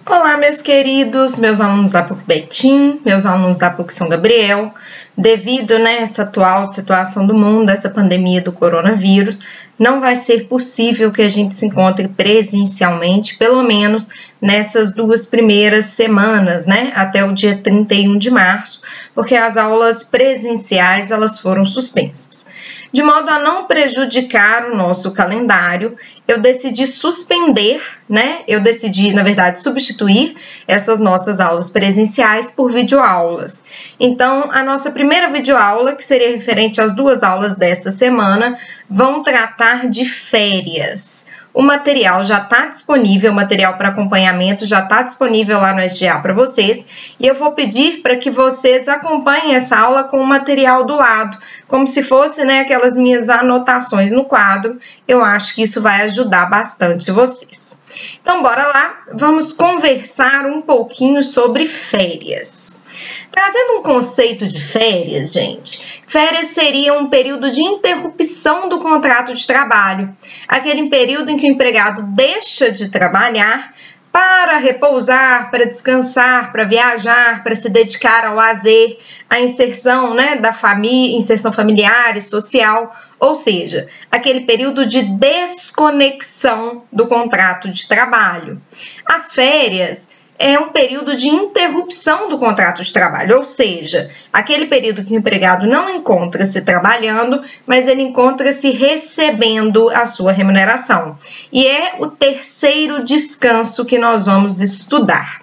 Olá, meus queridos, meus alunos da PUC Betim, meus alunos da PUC São Gabriel. Devido a essa atual situação do mundo, essa pandemia do coronavírus, não vai ser possível que a gente se encontre presencialmente, pelo menos nessas 2 primeiras semanas, até o dia 31 de março, porque as aulas presenciais elas foram suspensas. De modo a não prejudicar o nosso calendário, eu decidi suspender, na verdade, substituir essas nossas aulas presenciais por videoaulas. Então, a nossa primeira videoaula, que seria referente às 2 aulas desta semana, vão tratar de férias. O material já está disponível, o material para acompanhamento já está disponível lá no SGA para vocês, e eu vou pedir para que vocês acompanhem essa aula com o material do lado, como se fosse aquelas minhas anotações no quadro. Eu acho que isso vai ajudar bastante vocês. Então, bora lá, vamos conversar um pouquinho sobre férias. Trazendo um conceito de férias, gente, férias seria um período de interrupção do contrato de trabalho, aquele período em que o empregado deixa de trabalhar para repousar, para descansar, para viajar, para se dedicar ao lazer, à inserção da família, inserção familiar e social, ou seja, aquele período de desconexão do contrato de trabalho. As férias é um período de interrupção do contrato de trabalho, ou seja, aquele período que o empregado não encontra-se trabalhando, mas ele encontra-se recebendo a sua remuneração. E é o terceiro descanso que nós vamos estudar.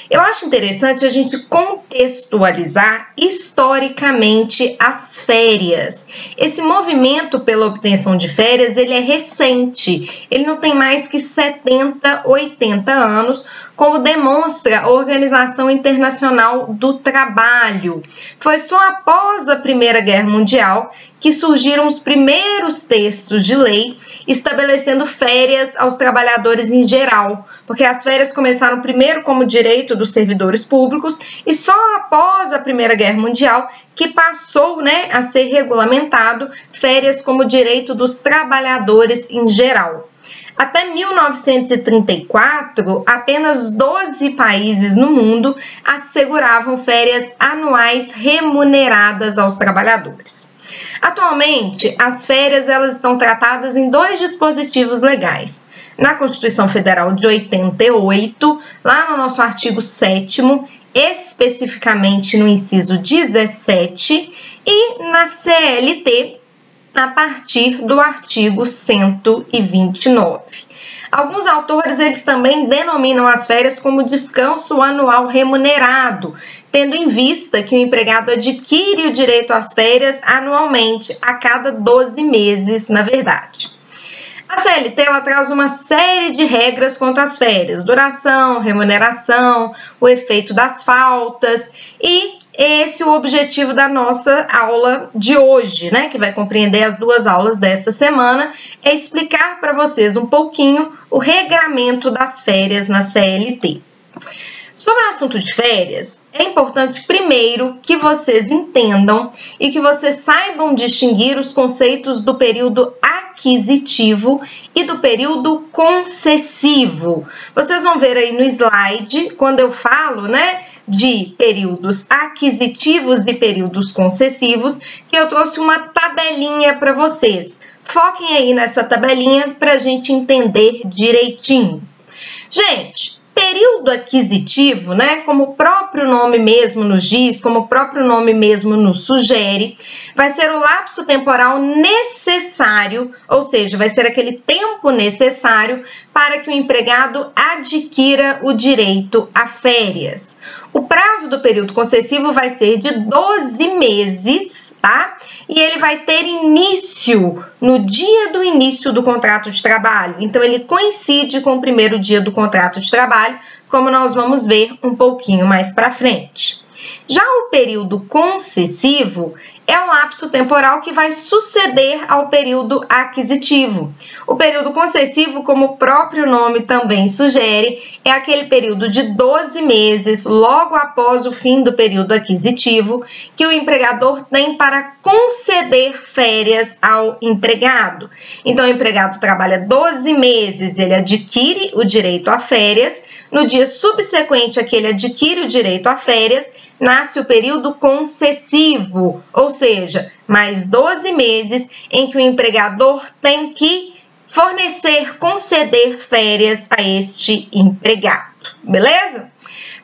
Eu acho interessante a gente contextualizar historicamente as férias. Esse movimento pela obtenção de férias, ele é recente. Ele não tem mais que 70, 80 anos, como demonstra a Organização Internacional do Trabalho. Foi só após a Primeira Guerra Mundial que surgiram os primeiros textos de lei estabelecendo férias aos trabalhadores em geral, porque as férias começaram primeiro como direito dos servidores públicos e só após a Primeira Guerra Mundial que passou a ser regulamentado férias como direito dos trabalhadores em geral. Até 1934, apenas 12 países no mundo asseguravam férias anuais remuneradas aos trabalhadores. Atualmente, as férias elas estão tratadas em 2 dispositivos legais. Na Constituição Federal de 88, lá no nosso artigo 7º, especificamente no inciso 17, e na CLT, a partir do artigo 129. Alguns autores eles também denominam as férias como descanso anual remunerado, tendo em vista que o empregado adquire o direito às férias anualmente, a cada 12 meses, na verdade. A CLT ela traz uma série de regras quanto às férias, duração, remuneração, o efeito das faltas e esse é o objetivo da nossa aula de hoje, que vai compreender as 2 aulas dessa semana, é explicar para vocês um pouquinho o regramento das férias na CLT. Sobre o assunto de férias, é importante primeiro que vocês entendam e que vocês saibam distinguir os conceitos do período aquisitivo e do período concessivo. Vocês vão ver aí no slide, quando eu falo, de períodos aquisitivos e períodos concessivos, que eu trouxe uma tabelinha para vocês. Foquem aí nessa tabelinha para a gente entender direitinho. Gente, período aquisitivo, como o próprio nome mesmo nos diz, como o próprio nome mesmo nos sugere, vai ser o lapso temporal necessário, ou seja, vai ser aquele tempo necessário para que o empregado adquira o direito a férias. O prazo do período concessivo vai ser de 12 meses, E ele vai ter início no dia do início do contrato de trabalho. Então, ele coincide com o primeiro dia do contrato de trabalho, como nós vamos ver um pouquinho mais para frente. Já o período concessivo é o lapso temporal que vai suceder ao período aquisitivo. O período concessivo, como o próprio nome também sugere, é aquele período de 12 meses, logo após o fim do período aquisitivo, que o empregador tem para conceder férias ao empregado. Então, o empregado trabalha 12 meses, ele adquire o direito a férias. No dia subsequente a que ele adquire o direito a férias, nasce o período concessivo, ou seja, mais 12 meses em que o empregador tem que conceder férias a este empregado, beleza?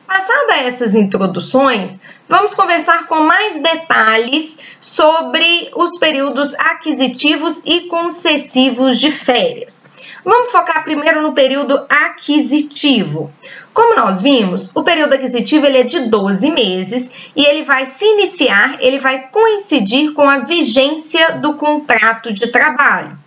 Passadas essas introduções, vamos conversar com mais detalhes sobre os períodos aquisitivos e concessivos de férias. Vamos focar primeiro no período aquisitivo. Como nós vimos, o período aquisitivo ele é de 12 meses e ele vai se iniciar, ele vai coincidir com a vigência do contrato de trabalho.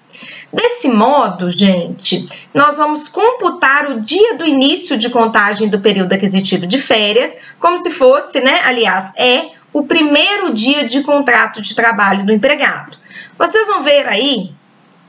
Desse modo, gente, nós vamos computar o dia do início de contagem do período aquisitivo de férias, como se fosse, aliás, é o primeiro dia de contrato de trabalho do empregado. Vocês vão ver aí,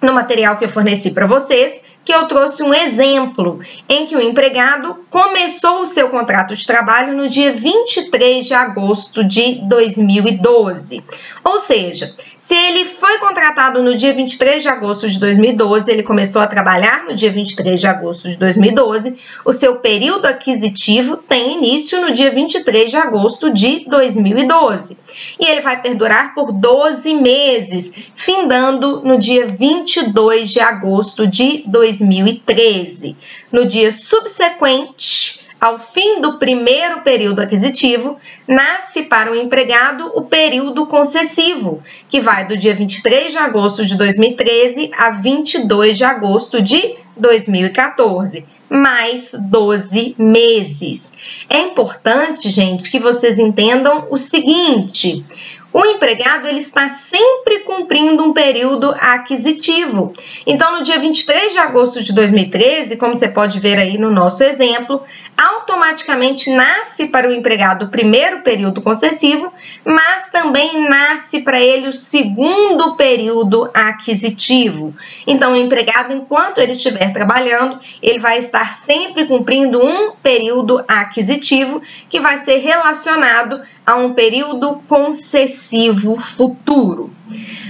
no material que eu forneci para vocês, que eu trouxe um exemplo em que o empregado começou o seu contrato de trabalho no dia 23 de agosto de 2012. Ou seja, se ele foi contratado no dia 23 de agosto de 2012, ele começou a trabalhar no dia 23 de agosto de 2012, o seu período aquisitivo tem início no dia 23 de agosto de 2012. E ele vai perdurar por 12 meses, findando no dia 22 de agosto de 2013. No dia subsequente ao fim do primeiro período aquisitivo, nasce para o empregado o período concessivo, que vai do dia 23 de agosto de 2013 a 22 de agosto de 2014, mais 12 meses. É importante, gente, que vocês entendam o seguinte: o empregado ele está sempre cumprindo um período aquisitivo. Então, no dia 23 de agosto de 2013, como você pode ver aí no nosso exemplo, automaticamente nasce para o empregado o primeiro período concessivo, mas também nasce para ele o segundo período aquisitivo. Então, o empregado, enquanto ele estiver trabalhando, ele vai estar sempre cumprindo um período aquisitivo que vai ser relacionado a um período concessivo futuro.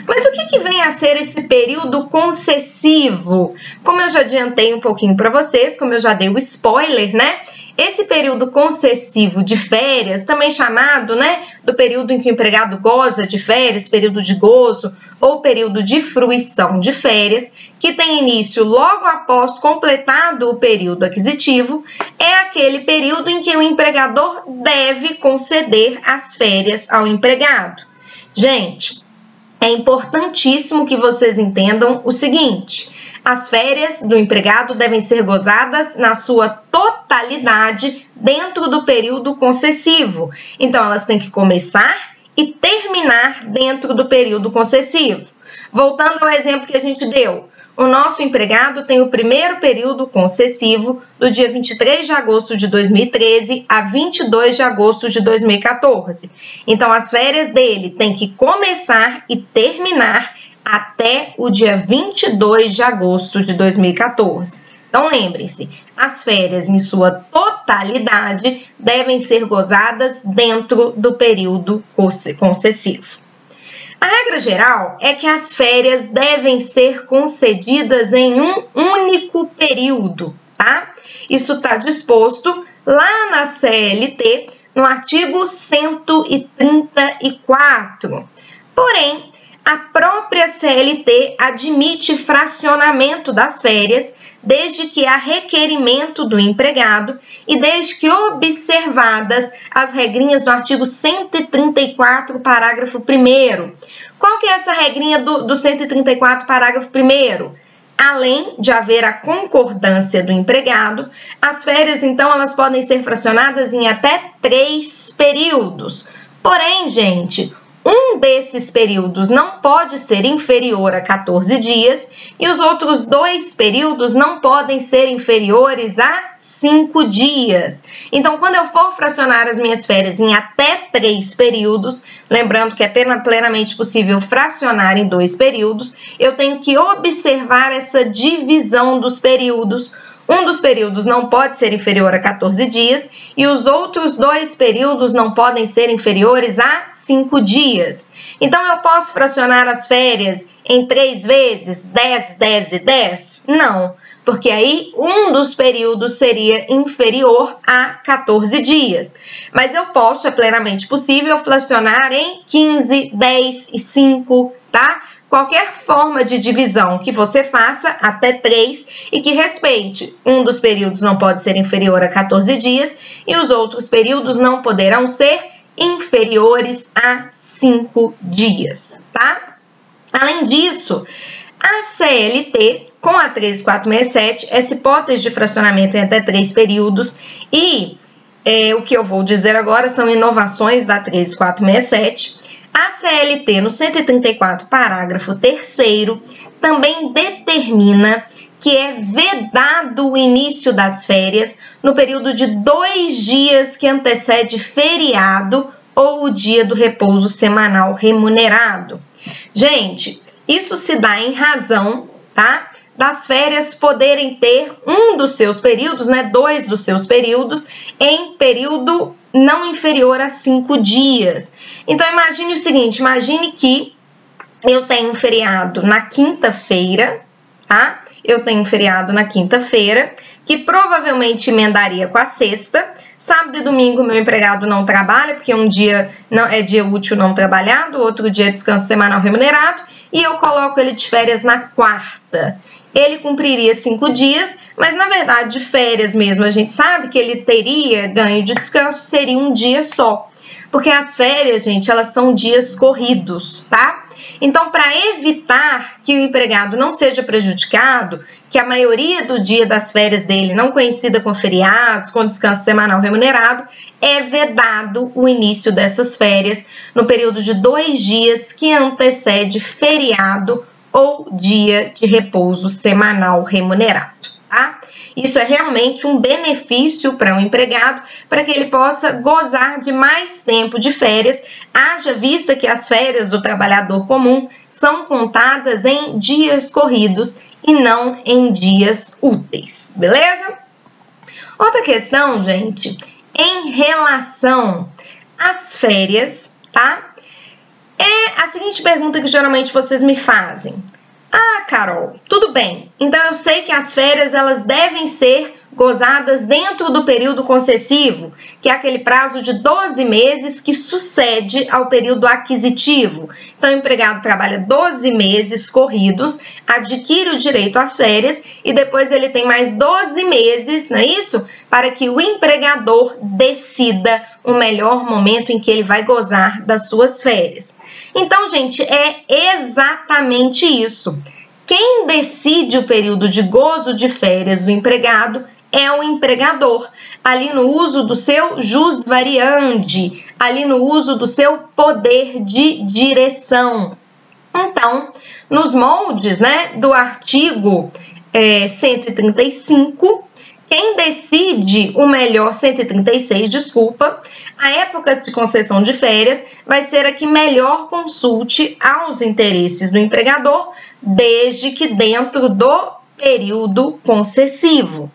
Mas o que vem a ser esse período concessivo? Como eu já adiantei um pouquinho para vocês, como eu já dei o spoiler, esse período concessivo de férias, também chamado, do período em que o empregado goza de férias, período de gozo ou período de fruição de férias, que tem início logo após completado o período aquisitivo, é aquele período em que o empregador deve conceder as férias ao empregado. Gente, é importantíssimo que vocês entendam o seguinte: as férias do empregado devem ser gozadas na sua totalidade dentro do período concessivo. Então, elas têm que começar e terminar dentro do período concessivo. Voltando ao exemplo que a gente deu, o nosso empregado tem o primeiro período concessivo do dia 23 de agosto de 2013 a 22 de agosto de 2014. Então, as férias dele têm que começar e terminar até o dia 22 de agosto de 2014. Então, lembrem-se, as férias em sua totalidade devem ser gozadas dentro do período concessivo. A regra geral é que as férias devem ser concedidas em um único período, tá? Isso está disposto lá na CLT, no artigo 134. Porém, a própria CLT admite fracionamento das férias desde que há requerimento do empregado e desde que observadas as regrinhas do artigo 134, parágrafo 1º. Qual que é essa regrinha do 134, parágrafo 1º? Além de haver a concordância do empregado, as férias, então, elas podem ser fracionadas em até 3 períodos. Porém, gente, um desses períodos não pode ser inferior a 14 dias e os outros 2 períodos não podem ser inferiores a 5 dias. Então, quando eu for fracionar as minhas férias em até 3 períodos, lembrando que é plenamente possível fracionar em 2 períodos, eu tenho que observar essa divisão dos períodos. Um dos períodos não pode ser inferior a 14 dias e os outros 2 períodos não podem ser inferiores a 5 dias. Então, eu posso fracionar as férias em 3 vezes, 10, 10 e 10? Não, porque aí um dos períodos seria inferior a 14 dias. Mas eu posso, é plenamente possível, fracionar em 15, 10 e 5, tá? Qualquer forma de divisão que você faça, até 3, e que respeite. Um dos períodos não pode ser inferior a 14 dias e os outros períodos não poderão ser inferiores a 5 dias, tá? Além disso, a CLT, com a 13467, essa hipótese de fracionamento em até 3 períodos e o que eu vou dizer agora são inovações da 13467. A CLT, no 134, parágrafo 3º, também determina que é vedado o início das férias no período de 2 dias que antecede feriado ou o dia do repouso semanal remunerado. Gente, isso se dá em razão, tá, das férias poderem ter um dos seus períodos, né, 2 dos seus períodos, em período não inferior a 5 dias. Então, imagine o seguinte, imagine que eu tenho um feriado na quinta-feira, tá? Eu tenho um feriado na quinta-feira, que provavelmente emendaria com a sexta. Sábado e domingo, meu empregado não trabalha, porque um dia é dia útil não trabalhado, outro dia é descanso semanal remunerado, e eu coloco ele de férias na quarta. Ele cumpriria 5 dias, mas na verdade de férias mesmo, a gente sabe que ele teria ganho de descanso, seria um dia só. Porque as férias, gente, elas são dias corridos, tá? Então, para evitar que o empregado não seja prejudicado, que a maioria do dia das férias dele não coincida com feriados, com descanso semanal remunerado, é vedado o início dessas férias no período de 2 dias que antecede feriado ou dia de repouso semanal remunerado, tá? Isso é realmente um benefício para o empregado, para que ele possa gozar de mais tempo de férias, haja vista que as férias do trabalhador comum são contadas em dias corridos e não em dias úteis, beleza? Outra questão, gente, em relação às férias, tá? É a seguinte pergunta que geralmente vocês me fazem. Ah, Carol, tudo bem. Então, eu sei que as férias elas devem ser gozadas dentro do período concessivo, que é aquele prazo de 12 meses que sucede ao período aquisitivo. Então, o empregado trabalha 12 meses corridos, adquire o direito às férias e depois ele tem mais 12 meses, não é isso? Para que o empregador decida o melhor momento em que ele vai gozar das suas férias. Então, gente, é exatamente isso. Quem decide o período de gozo de férias do empregado é o empregador, ali no uso do seu jus variandi, ali no uso do seu poder de direção. Então, nos moldes, né, do artigo 135, quem decide o melhor, 136, desculpa, a época de concessão de férias vai ser a que melhor consulte aos interesses do empregador, desde que dentro do período concessivo.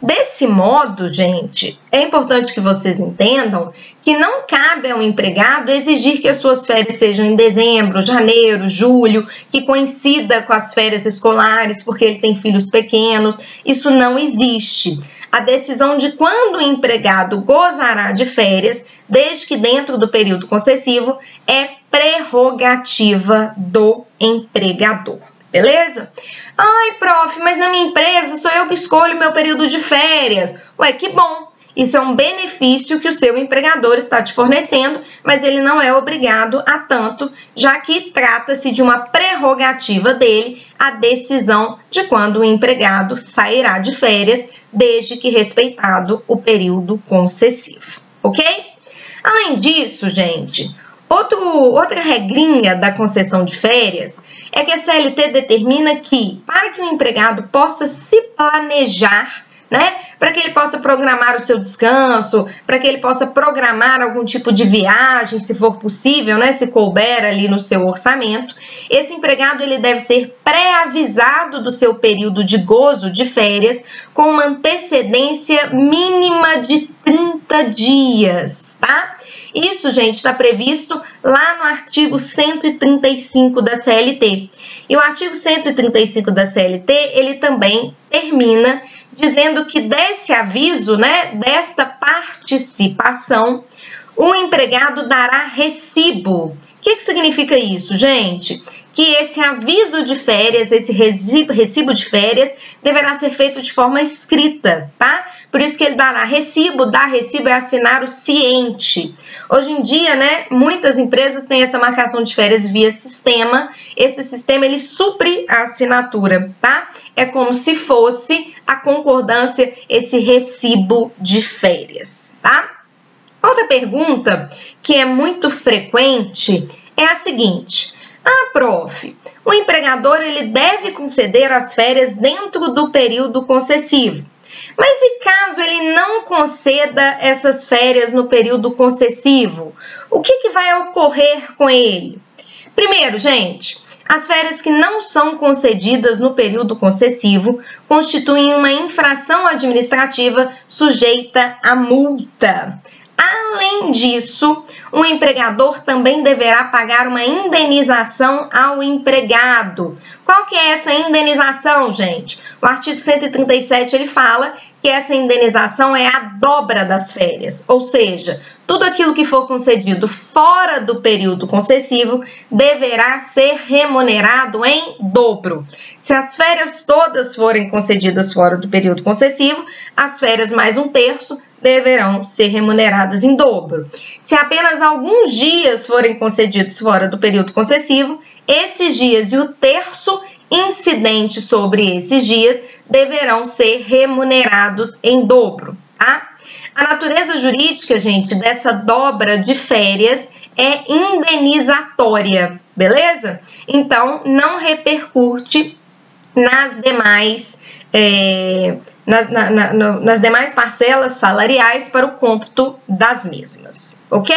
Desse modo, gente, é importante que vocês entendam que não cabe ao empregado exigir que as suas férias sejam em dezembro, janeiro, julho, que coincida com as férias escolares, porque ele tem filhos pequenos. Isso não existe. A decisão de quando o empregado gozará de férias, desde que dentro do período concessivo, é prerrogativa do empregador. Beleza? Ai, prof, mas na minha empresa sou eu que escolho meu período de férias. Ué, que bom! Isso é um benefício que o seu empregador está te fornecendo, mas ele não é obrigado a tanto, já que trata-se de uma prerrogativa dele a decisão de quando o empregado sairá de férias, desde que respeitado o período concessivo, ok? Além disso, gente, Outra regrinha da concessão de férias é que a CLT determina que, para que o empregado possa se planejar, né, para que ele possa programar o seu descanso, para que ele possa programar algum tipo de viagem, se for possível, né, se couber ali no seu orçamento, esse empregado ele deve ser pré-avisado do seu período de gozo de férias com uma antecedência mínima de 30 dias, tá? Isso, gente, está previsto lá no artigo 135 da CLT. E o artigo 135 da CLT, ele também termina dizendo que desse aviso, né, desta participação, o empregado dará recibo. O que significa isso, gente? Que esse aviso de férias, esse recibo de férias, deverá ser feito de forma escrita, tá? Por isso que ele dará recibo, dar recibo é assinar o ciente. Hoje em dia, né, muitas empresas têm essa marcação de férias via sistema. Esse sistema, ele supre a assinatura, tá? É como se fosse a concordância, esse recibo de férias, tá? Outra pergunta que é muito frequente é a seguinte: prof, o empregador ele deve conceder as férias dentro do período concessivo. Mas e caso ele não conceda essas férias no período concessivo? O que vai ocorrer com ele? Primeiro, gente, as férias que não são concedidas no período concessivo constituem uma infração administrativa sujeita a multa. Além disso, o empregador também deverá pagar uma indenização ao empregado. Qual que é essa indenização, gente? O artigo 137 ele fala que essa indenização é a dobra das férias, ou seja, tudo aquilo que for concedido fora do período concessivo deverá ser remunerado em dobro. Se as férias todas forem concedidas fora do período concessivo, as férias mais um terço deverão ser remuneradas em dobro. Se apenas alguns dias forem concedidos fora do período concessivo, esses dias e o terço incidente sobre esses dias deverão ser remunerados em dobro, tá? A natureza jurídica, gente, dessa dobra de férias é indenizatória, beleza? Então, não repercute nas demais nas demais parcelas salariais para o cômputo das mesmas, ok?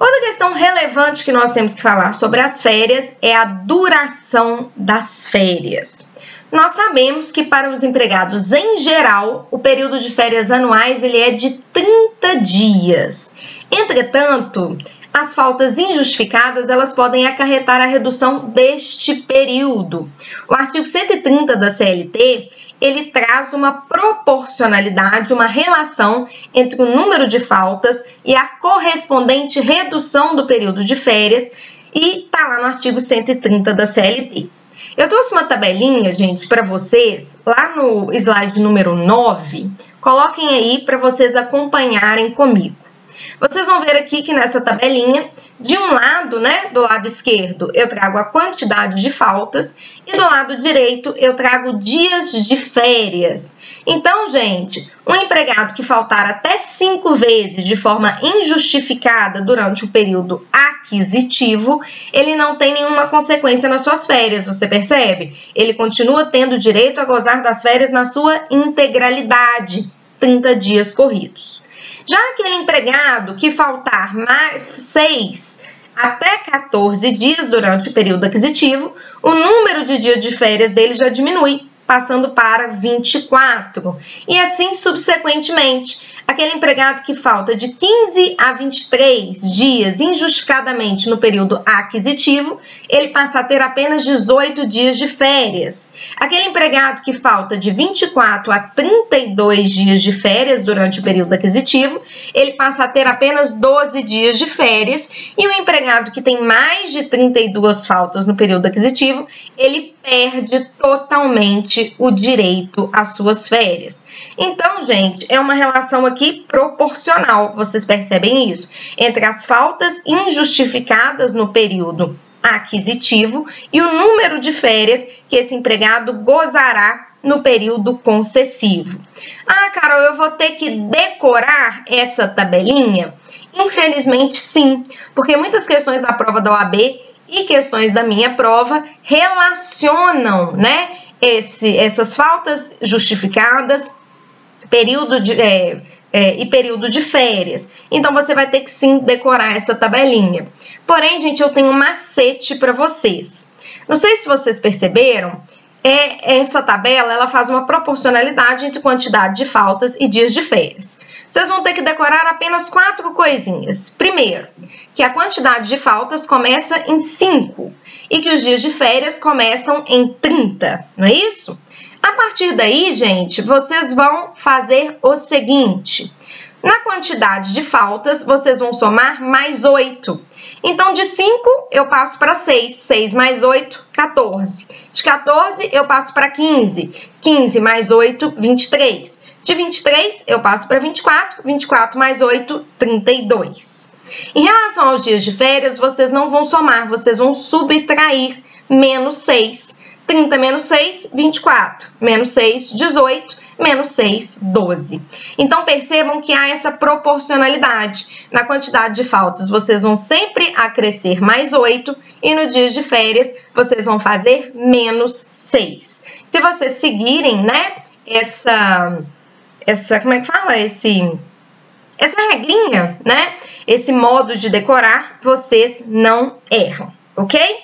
Outra questão relevante que nós temos que falar sobre as férias é a duração das férias. Nós sabemos que para os empregados em geral, o período de férias anuais ele é de 30 dias. Entretanto, as faltas injustificadas, elas podem acarretar a redução deste período. O artigo 130 da CLT, ele traz uma proporcionalidade, uma relação entre o número de faltas e a correspondente redução do período de férias, e está lá no artigo 130 da CLT. Eu trouxe uma tabelinha, gente, para vocês, lá no slide número 9, coloquem aí para vocês acompanharem comigo. Vocês vão ver aqui que nessa tabelinha, de um lado, né, do lado esquerdo, eu trago a quantidade de faltas e do lado direito eu trago dias de férias. Então, gente, um empregado que faltar até 5 vezes de forma injustificada durante o período aquisitivo, ele não tem nenhuma consequência nas suas férias, você percebe? Ele continua tendo direito a gozar das férias na sua integralidade, 30 dias corridos. Já aquele empregado que faltar mais 6 até 14 dias durante o período aquisitivo, o número de dias de férias dele já diminui, passando para 24. E assim subsequentemente. Aquele empregado que falta de 15 a 23 dias injustificadamente no período aquisitivo, ele passa a ter apenas 18 dias de férias. Aquele empregado que falta de 24 a 32 dias de férias durante o período aquisitivo, ele passa a ter apenas 12 dias de férias. E o empregado que tem mais de 32 faltas no período aquisitivo, ele perde totalmente o direito às suas férias. Então, gente, é uma relação aqui proporcional, vocês percebem isso? Entre as faltas injustificadas no período aquisitivo e o número de férias que esse empregado gozará no período concessivo. Ah, Carol, eu vou ter que decorar essa tabelinha? Infelizmente, sim, porque muitas questões da prova da OAB e questões da minha prova relacionam, né, essas faltas justificadas, período de férias. Então, você vai ter que sim decorar essa tabelinha. Porém, gente, eu tenho um macete para vocês. Não sei se vocês perceberam, essa tabela ela faz uma proporcionalidade entre quantidade de faltas e dias de férias. Vocês vão ter que decorar apenas 4 coisinhas. Primeiro, que a quantidade de faltas começa em 5 e que os dias de férias começam em 30, não é isso? A partir daí, gente, vocês vão fazer o seguinte. Na quantidade de faltas, vocês vão somar mais 8. Então, de 5, eu passo para 6. 6 mais 8, 14. De 14, eu passo para 15. 15 mais 8, 23. De 23, eu passo para 24. 24 mais 8, 32. Em relação aos dias de férias, vocês não vão somar, vocês vão subtrair menos 6. 30 menos 6, 24. Menos 6, 18. Menos 6, 12. Então, percebam que há essa proporcionalidade. Na quantidade de faltas, vocês vão sempre acrescer mais 8 e no dia de férias, vocês vão fazer menos 6. Se vocês seguirem, né, como é que fala? Essa regrinha, né, esse modo de decorar, vocês não erram, ok?